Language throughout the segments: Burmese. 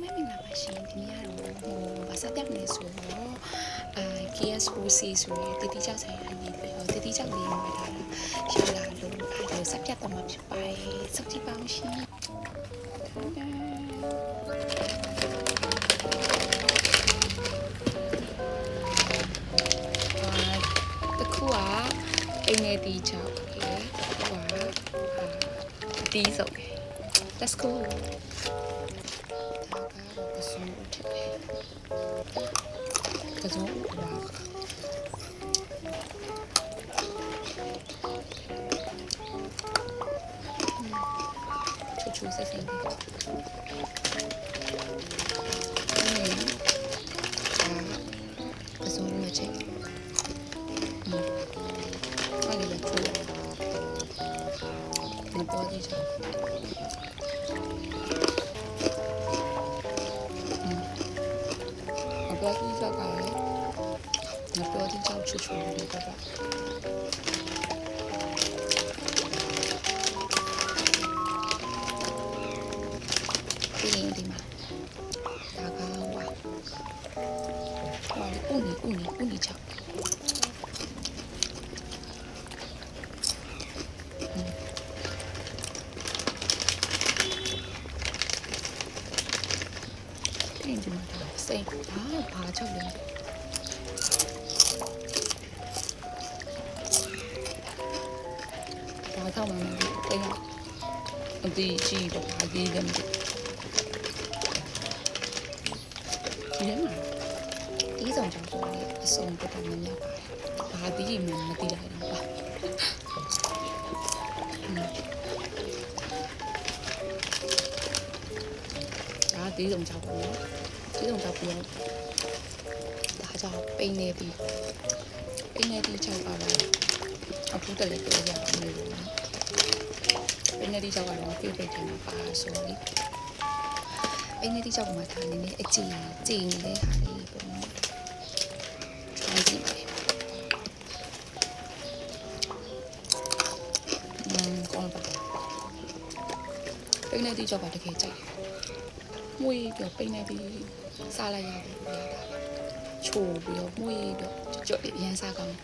မင်္ဂလာပါရှင်ဒီနေ့ကတော့ဘာစတက်နေဆိုတော့KSOC ဆိုရယ်တတိကျဆိုင်ရာနေပြီးတော့တတိကျလေးမှာထားတာရလာလို့အဲ့ဒါစက်ပြတ်တော့မှာဖြစ်ပါတယ်စက်ကြည့်ပါဦးရှင်တခုကအိမ်နေတီချောက်โอเคဟိုကတီးစုပ် Let's go 그래서 와 초초 세상에 그래서 뭐지 빨리 줘 나 어디서ပြောပြီးတော့ကလည်းငါပြောတဲ့ကြောက်ချူချူလေးတော့ပြီးရင်ဒီမှာဒါကဟိုဦးနီချောက်ဒီမှာစိတ်ဘာချောက်လဲဘာချောက်မှမသိဘူးအတီးကြီးတော့ဘာကြီးလဲမသိဒီထဲမှာတီးဆောင်ချောက်ဆိုရင်အစုံတော်တော်များများပါတယ်ဘာတီးကြီးမှမသိလိုက်တော့ပါဒါတီးဆောင်ချောက်ပေါ့နော်ဒီတော့တော့ပြောဒါကြောင့်ပိနေပြီးချောက်ပါတော့အခုတည်းပြောရအောင်လို့ပိနေပြီးချောက်ကတော့ပြေးပြေးတယ်ပါဆိုပြီးပိနေပြီးချောက်မှာထားနေအကြည်နေတဲ့ဟာလေးပေါ့နော်ကြည့်မယ်ကောင်းပါပိနေပြီးချောက်ပါတကယ်ကြိုက်မွေးပြီးပိနေပြီးစားလိုက်ရတယ်ချိုးပြီးတော့မွေးတော့ကြော့ရမ်းစားကောင်း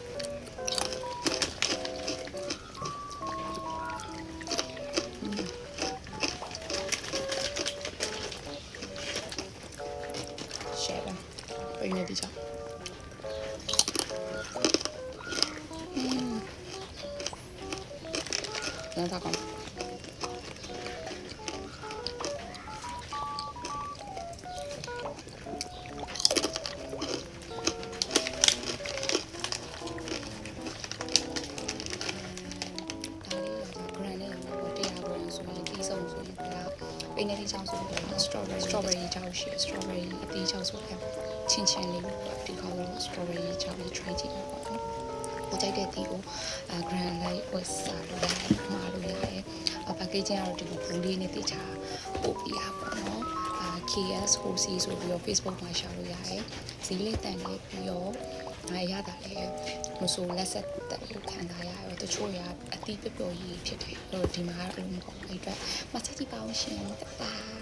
ရှယ်ပါပိနေပြီးကြော့ရမ်းစားကောင်းပိနေတီချောင်းဆိုတော့ strawberry ချောင်းရှိ strawberry အတီးချောင်းဆိုတော့ချင်းလေးဒီကောင်လို့ strawberry ချောင်းလေး try ကြည့်ပါပေါ့နော်။ကိုကြိုက်တဲ့တီးကို grand light ဝတ်စားလို့ရတယ်။မှာလို့ရတယ်။ packaging ကတော့ဒီလိုဘူးလေးနဲ့တိချာပို့ပြရပါတော့။ KSOC ဆိုပြီးတော့ Facebook မှာရှာလို့ရတယ်။ဈေးလေးတန်လေးပြီးတော့ရတာလည်းမဆိုလက်ဆက်တက်လို့ခံစားရတော့တချို့ကအတီးပျော်ကြီးဖြစ်တယ်။အဲ့တော့ဒီမှာအဲ့လိုမဟုတ်ဘူး။အဲ့အတွက်မဆက်ကြည့်ပါဦးရှင်။ပါ